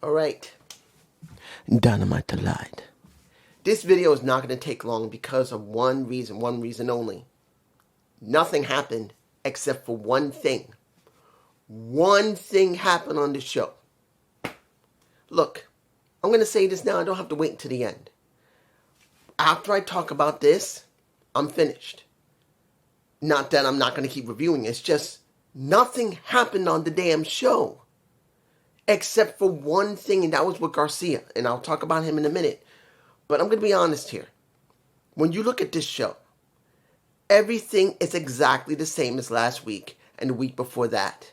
Alright, Dynamite Delight. This video is not going to take long because of one reason only. Nothing happened except for one thing. One thing happened on the show. Look, I'm going to say this now. I don't have to wait until the end. After I talk about this, I'm finished. Not that I'm not going to keep reviewing. It's just nothing happened on the damn show. Except for one thing, and that was with Garcia. And I'll talk about him in a minute. But I'm going to be honest here. When you look at this show, everything is exactly the same as last week and the week before that.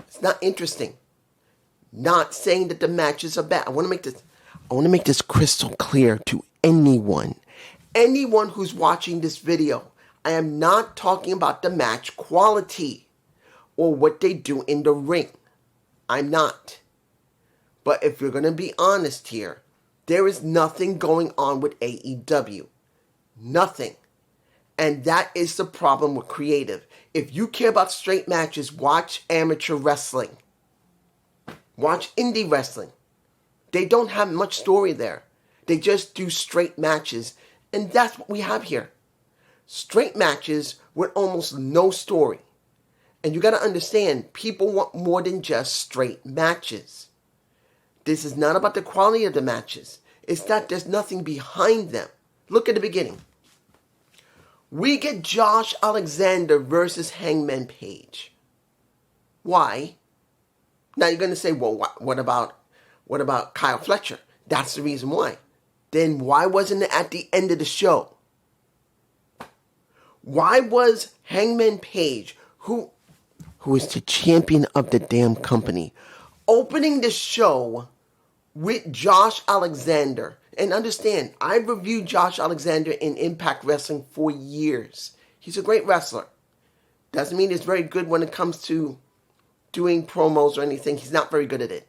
It's not interesting. Not saying that the matches are bad. I want to make this crystal clear to anyone who's watching this video. I am not talking about the match quality or what they do in the ring. I'm not. But if you're going to be honest here, there is nothing going on with AEW. Nothing. And that is the problem with creative. If you care about straight matches, watch amateur wrestling. Watch indie wrestling. They don't have much story there. They just do straight matches. And that's what we have here. Straight matches with almost no story. And you got to understand, people want more than just straight matches. This is not about the quality of the matches. It's that there's nothing behind them. Look at the beginning. We get Josh Alexander versus Hangman Page. Why? Now you're going to say, well, what about Kyle Fletcher? That's the reason why. Then why wasn't it at the end of the show? Why was Hangman Page, who is the champion of the damn company, opening the show with Josh Alexander? And understand, I've reviewed Josh Alexander in Impact Wrestling for years. He's a great wrestler. Doesn't mean he's very good when it comes to doing promos or anything. He's not very good at it.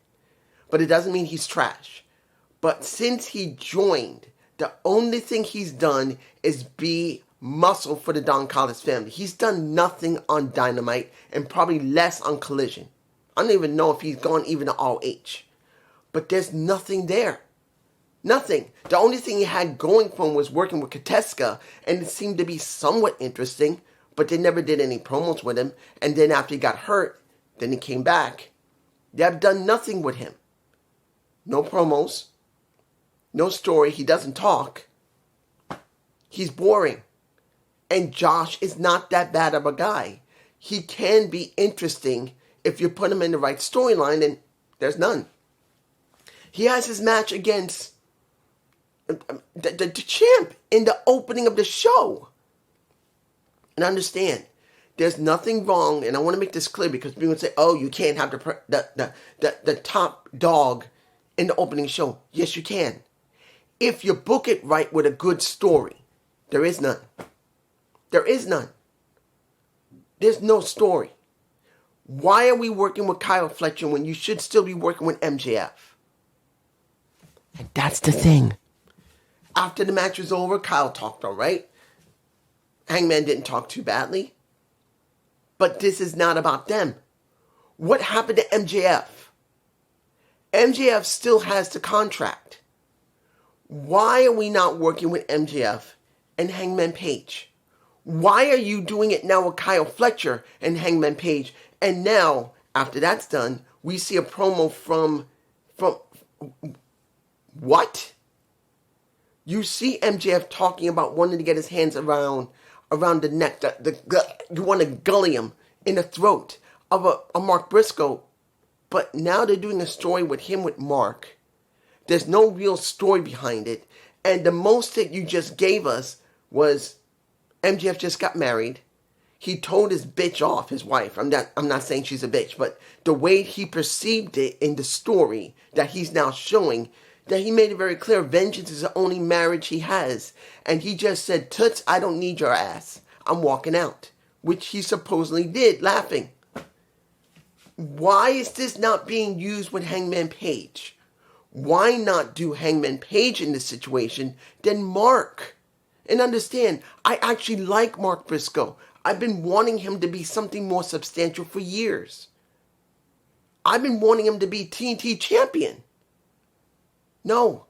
But it doesn't mean he's trash. But since he joined, the only thing he's done is be muscle for the Don Callis family. He's done nothing on Dynamite and probably less on Collision. I don't even know if he's gone even to All H. But there's nothing there. Nothing. The only thing he had going for him was working with Kateska, and it seemed to be somewhat interesting, but they never did any promos with him. And then after he got hurt, then he came back. They have done nothing with him. No promos. No story. He doesn't talk. He's boring. And Josh is not that bad of a guy. He can be interesting if you put him in the right storyline, and there's none. He has his match against the champ in the opening of the show. And understand, there's nothing wrong, and I want to make this clear because people say, oh, you can't have the top dog in the opening show. Yes, you can. If you book it right with a good story. There is none. There is none. There's no story. Why are we working with Kyle Fletcher when you should still be working with MJF? And that's the thing. After the match was over, Kyle talked all right. Hangman didn't talk too badly. But this is not about them. What happened to MJF? MJF still has the contract. Why are we not working with MJF and Hangman Page? Why are you doing it now with Kyle Fletcher and Hangman Page? And now, after that's done, we see a promo from what? You see MJF talking about wanting to get his hands around the neck. You want to gully him in the throat of a Mark Briscoe. But now they're doing a story with him with Mark. There's no real story behind it. And the most that you just gave us was MJF just got married. He told his bitch off, his wife. I'm not saying she's a bitch, but the way he perceived it in the story that he's now showing, that he made it very clear vengeance is the only marriage he has. And he just said, Toots, I don't need your ass. I'm walking out. Which he supposedly did, laughing. Why is this not being used with Hangman Page? Why not do Hangman Page in this situation than Mark? And understand, I actually like Mark Briscoe. I've been wanting him to be something more substantial for years. I've been wanting him to be TNT champion. No.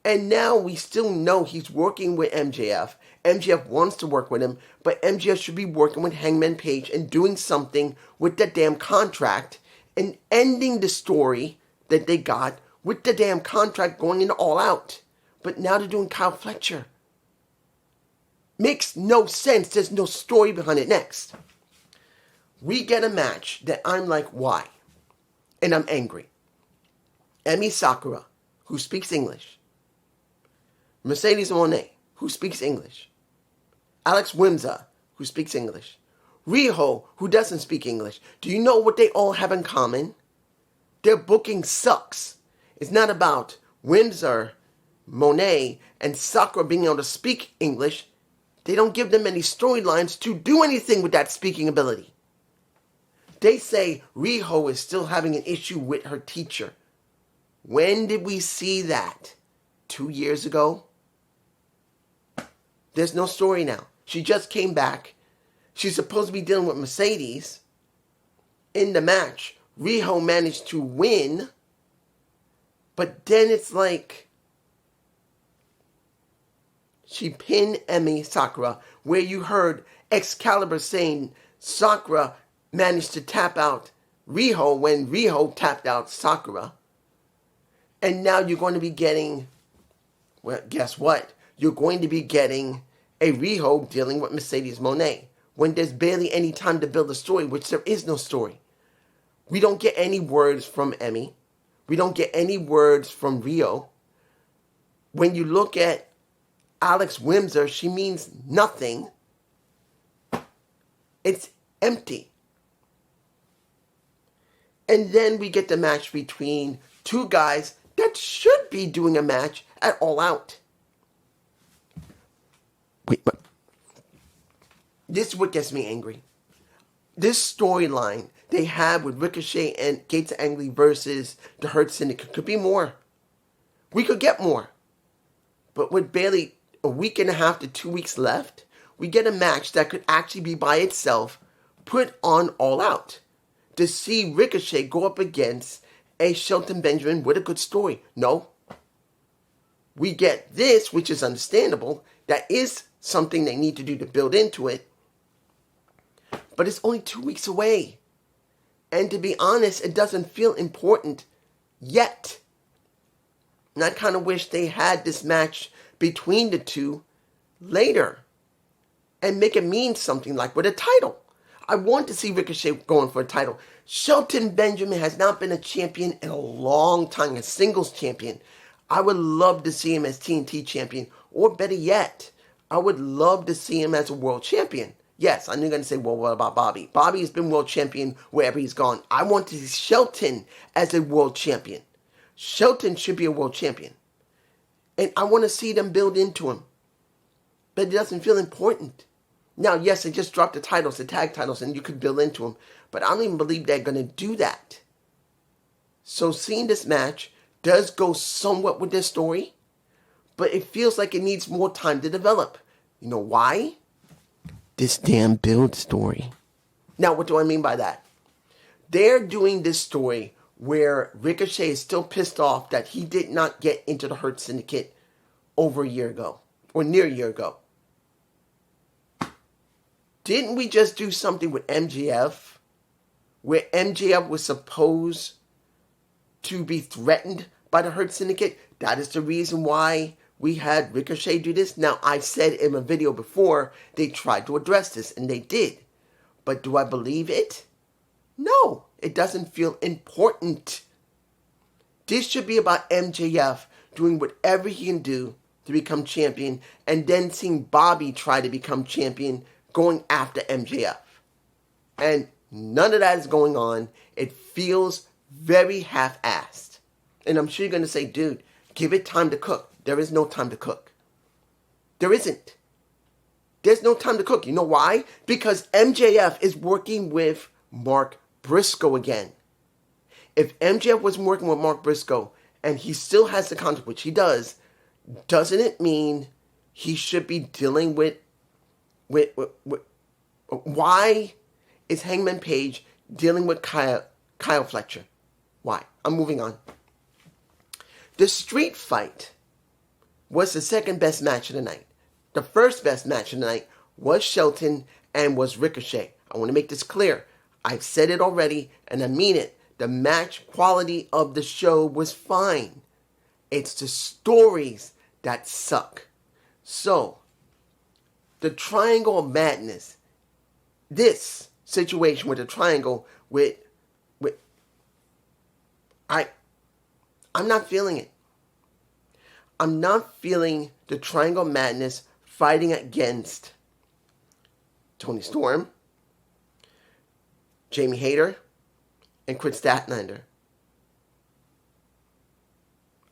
And now we still know he's working with MJF. MJF wants to work with him, but MJF should be working with Hangman Page and doing something with the damn contract and ending the story that they got with the damn contract going into All Out. But now they're doing Kyle Fletcher. Makes no sense. There's no story behind it. Next, we get a match that I'm like, why? And I'm angry. Emi Sakura, who speaks English. Mercedes Moné, who speaks English. Alex Wimza, who speaks English. Riho, who doesn't speak English. Do you know what they all have in common? Their booking sucks. It's not about Wimza, Monet, and Sakura being able to speak English. They don't give them any storylines to do anything with that speaking ability. They say Riho is still having an issue with her teacher. When did we see that? 2 years ago? There's no story now. She just came back. She's supposed to be dealing with Mercedes. In the match, Riho managed to win. But then it's like she pinned Emi Sakura, where you heard Excalibur saying Sakura managed to tap out Riho when Riho tapped out Sakura. And now you're going to be getting, well, guess what? You're going to be getting a Riho dealing with Mercedes Moné when there's barely any time to build a story, which there is no story. We don't get any words from Emi. We don't get any words from Rio. When you look at Alex Wimzer, she means nothing. It's empty. And then we get the match between two guys that should be doing a match at All Out. Wait, but this is what gets me angry. This storyline they have with Ricochet and Gates Angley versus the Hurt Syndicate could be more. We could get more. But with barely a week and a half to 2 weeks left, we get a match that could actually be by itself put on All Out. To see Ricochet go up against a Shelton Benjamin with a good story. No. We get this, which is understandable. That is something they need to do to build into it. But it's only 2 weeks away. And to be honest, it doesn't feel important yet. And I kind of wish they had this match between the two later. And make it mean something like with a title. I want to see Ricochet going for a title. Shelton Benjamin has not been a champion in a long time, a singles champion. I would love to see him as TNT champion. Or better yet, I would love to see him as a world champion. Yes, I know you're going to say, well, what about Bobby? Bobby has been world champion wherever he's gone. I want to see Shelton as a world champion. Shelton should be a world champion. And I want to see them build into him. But it doesn't feel important. Now, yes, they just dropped the titles, the tag titles, and you could build into them. But I don't even believe they're going to do that. So seeing this match does go somewhat with their story. But it feels like it needs more time to develop. You know why? This damn build story. Now, what do I mean by that? They're doing this story where Ricochet is still pissed off that he did not get into the Hurt Syndicate over a year ago. Or near a year ago. Didn't we just do something with MJF? Where MJF was supposed to be threatened by the Hurt Syndicate? That is the reason why we had Ricochet do this. Now, I said in a video before, they tried to address this, and they did. But do I believe it? No, it doesn't feel important. This should be about MJF doing whatever he can do to become champion, and then seeing Bobby try to become champion, going after MJF. And none of that is going on. It feels very half-assed. And I'm sure you're going to say, dude, give it time to cook. There is no time to cook. There isn't. There's no time to cook. You know why? Because MJF is working with Mark Briscoe again. If MJF was working with Mark Briscoe and he still has the contract, which he does, doesn't it mean he should be dealing with why is Hangman Page dealing with Kyle Kyle Fletcher. Why? I'm moving on. The street fight was the second best match of the night. The first best match of the night was Shelton and was Ricochet. I want to make this clear. I've said it already, and I mean it. The match quality of the show was fine. It's the stories that suck. So, the Triangle of Madness, this situation with the Triangle, I'm not feeling it. I'm not feeling the Triangle of Madness fighting against Tony Storm, Jamie Hayter, and Chris Statlander.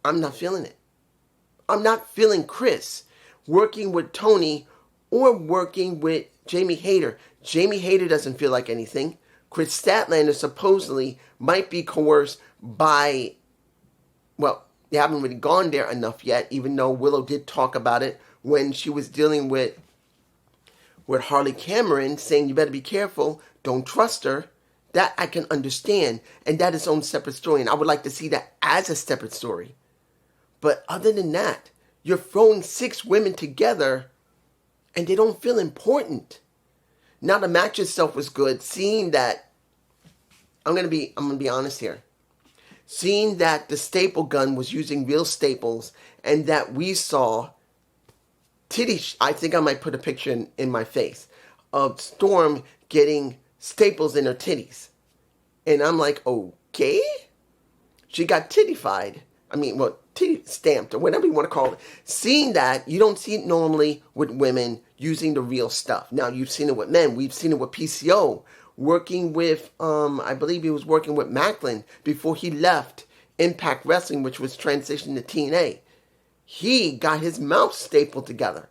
I'm not feeling it. I'm not feeling Chris working with Tony or working with Jamie Hayter. Jamie Hayter doesn't feel like anything. Chris Statlander supposedly might be coerced by, well, they haven't really gone there enough yet, even though Willow did talk about it when she was dealing with Harley Cameron, saying you better be careful, don't trust her. That I can understand, and that is its own separate story, and I would like to see that as a separate story. But other than that, you're throwing 6 women together, and they don't feel important. Now the match itself was good, seeing that, I'm gonna be honest here. Seeing that the staple gun was using real staples, and that we saw I think I might put a picture in my face of Storm getting staples in her titties. And I'm like, okay? She got tittified. Titty stamped, or whatever you want to call it. Seeing that, you don't see it normally with women using the real stuff. Now, you've seen it with men. We've seen it with PCO. Working with, I believe he was working with Macklin before he left Impact Wrestling, which was transitioned to TNA. He got his mouth stapled together.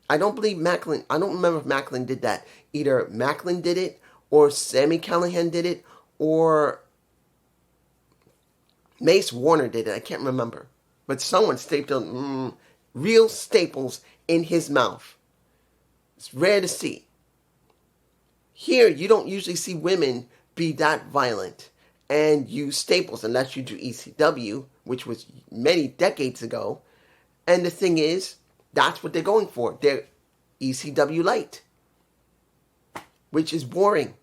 I don't remember if Macklin did that. Either Macklin did it, or Sami Callihan did it, or Mace Warner did it. I can't remember. But someone stapled real staples in his mouth. It's rare to see. Here, you don't usually see women be that violent and use staples unless you do ECW, which was many decades ago. And the thing is, that's what they're going for. They're ECW light, which is boring.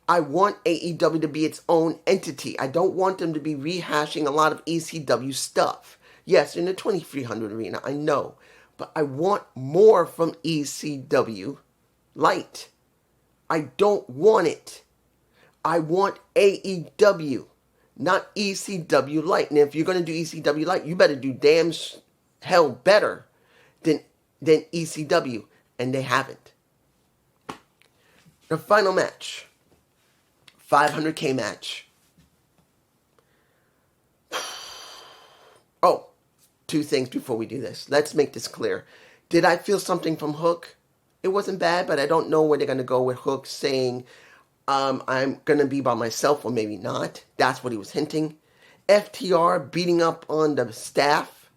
I want AEW to be its own entity. I don't want them to be rehashing a lot of ECW stuff. Yes, in the 2300 arena, I know. But I want more from ECW light. I don't want it. I want AEW, not ECW light. And if you're going to do ECW light, you better do damn hell better than ECW. And they haven't. The final match. 500K match. Oh, 2 things before we do this. Let's make this clear. Did I feel something from Hook? It wasn't bad, but I don't know where they're going to go with Hook saying, I'm going to be by myself, or maybe not. That's what he was hinting. FTR beating up on the staff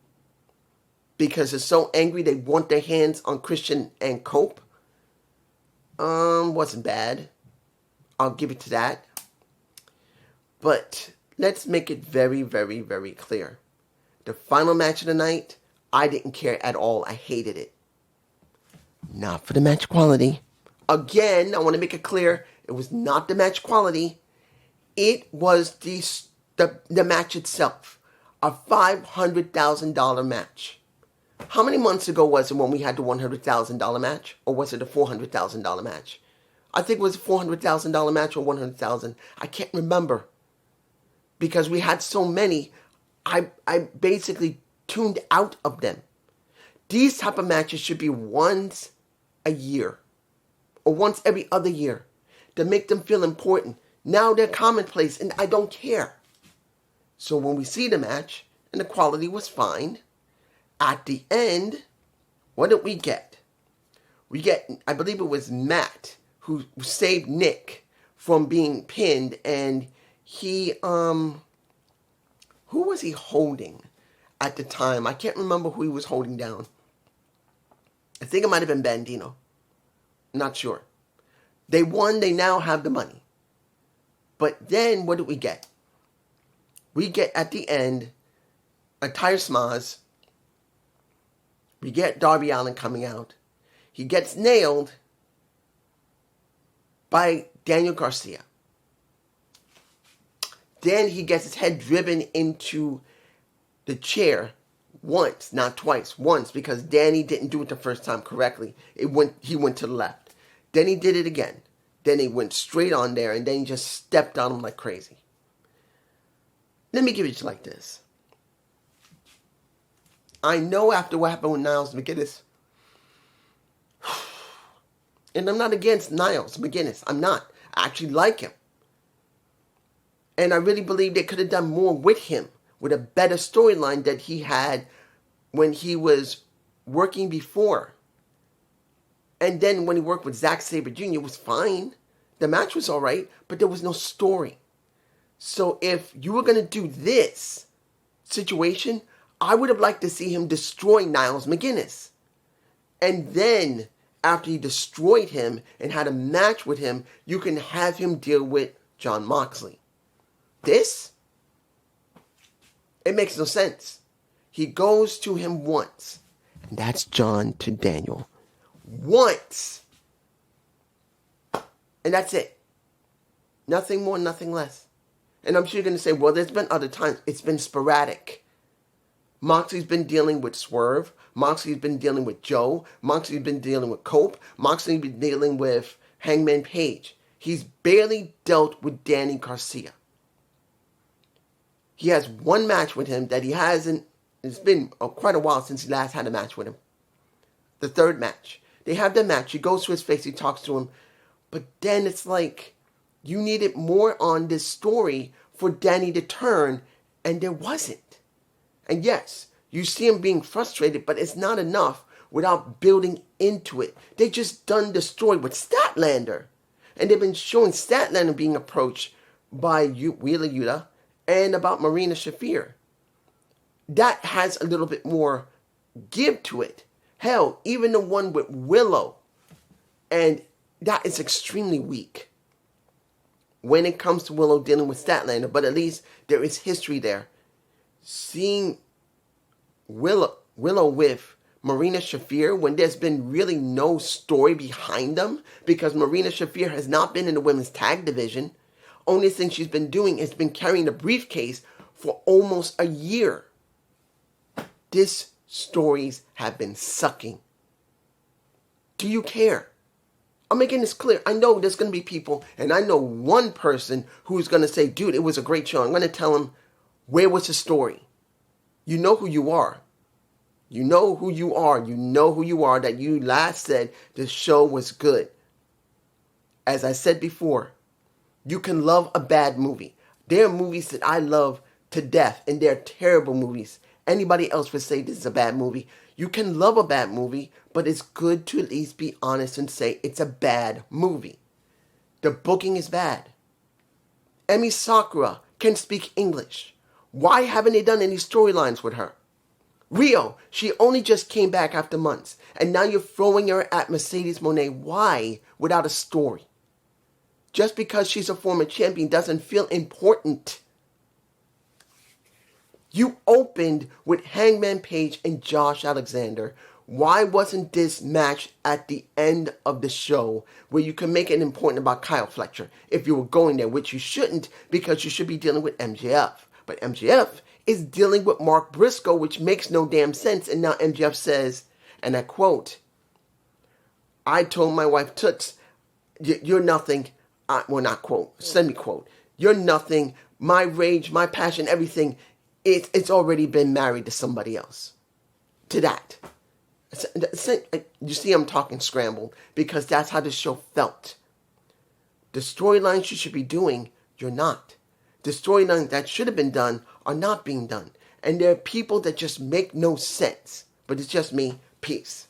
because they're so angry they want their hands on Christian and Cope. Wasn't bad. I'll give it to that. But let's make it very, very, very clear. The final match of the night, I didn't care at all. I hated it. Not for the match quality. Again, I want to make it clear, it was not the match quality. It was the match itself. A $500,000 match. How many months ago was it when we had the $100,000 match? Or was it a $400,000 match? I think it was a $400,000 match or $100,000. I can't remember. Because we had so many, I basically tuned out of them. These type of matches should be once a year. Or once every other year. To make them feel important. Now they're commonplace and I don't care. So when we see the match, and the quality was fine, at the end, what did we get? We get, I believe it was Matt, who saved Nick from being pinned, and he, who was he holding at the time? I can't remember who he was holding down. I think it might have been Bandino. Not sure. They won, they now have the money. But then what do we get? We get at the end a tire smaz. We get Darby Allin coming out. He gets nailed by Daniel Garcia. Then he gets his head driven into the chair once, not twice, once, because Danny didn't do it the first time correctly. He went to the left. Then he did it again. Then he went straight on there, and then he just stepped on him like crazy. Let me give it to you like this. I know after what happened with Niles McGuinness, and I'm not against Niles McGuinness. I'm not. I actually like him. And I really believe they could have done more with him, with a better storyline that he had when he was working before. And then when he worked with Zack Sabre Jr., it was fine. The match was all right, but there was no story. So if you were going to do this situation, I would have liked to see him destroy Niles McGuinness. And then, after he destroyed him and had a match with him, you can have him deal with Jon Moxley. This? It makes no sense. He goes to him once. And that's John to Daniel. Once. And that's it. Nothing more, nothing less. And I'm sure you're going to say, well, there's been other times. It's been sporadic. Moxley's been dealing with Swerve. Moxley's been dealing with Joe. Moxley's been dealing with Cope. Moxley's been dealing with Hangman Page. He's barely dealt with Danny Garcia. He has one match with him that he hasn't. It's been quite a while since he last had a match with him. The third match. They have the match. He goes to his face. He talks to him. But then it's like you needed more on this story for Danny to turn, and there wasn't. And yes, you see him being frustrated, but it's not enough without building into it. They just done the story with Statlander. And they've been showing Statlander being approached by Wheeler Yuta and about Marina Shafir. That has a little bit more give to it. Hell, even the one with Willow. And that is extremely weak when it comes to Willow dealing with Statlander. But at least there is history there. Seeing Willow with Marina Shafir when there's been really no story behind them, because Marina Shafir has not been in the women's tag division. Only thing she's been doing is been carrying the briefcase for almost a year. These stories have been sucking. Do you care? I'm making this clear. I know there's going to be people, and I know one person who's going to say, dude, it was a great show. I'm going to tell him, where was the story? You know who you are. You know who you are. You know who you are, that you last said the show was good. As I said before, you can love a bad movie. There are movies that I love to death, and they're terrible movies. Anybody else would say this is a bad movie. You can love a bad movie, but it's good to at least be honest and say it's a bad movie. The booking is bad. Emi Sakura can speak English. Why haven't they done any storylines with her? Rio, she only just came back after months, and now you're throwing her at Mercedes Moné. Why? Without a story. Just because she's a former champion doesn't feel important. You opened with Hangman Page and Josh Alexander. Why wasn't this match at the end of the show where you can make it important about Kyle Fletcher if you were going there, which you shouldn't, because you should be dealing with MJF. But MJF is dealing with Mark Briscoe, which makes no damn sense. And now MJF says, and I quote, I told my wife Toots, you're nothing. Well, not quote, semi-quote. You're nothing. My rage, my passion, everything, it's already been married to somebody else. To that. You see, I'm talking scrambled because that's how the show felt. The storylines you should be doing, you're not. The storylines that should have been done are not being done. And there are people that just make no sense. But it's just me. Peace.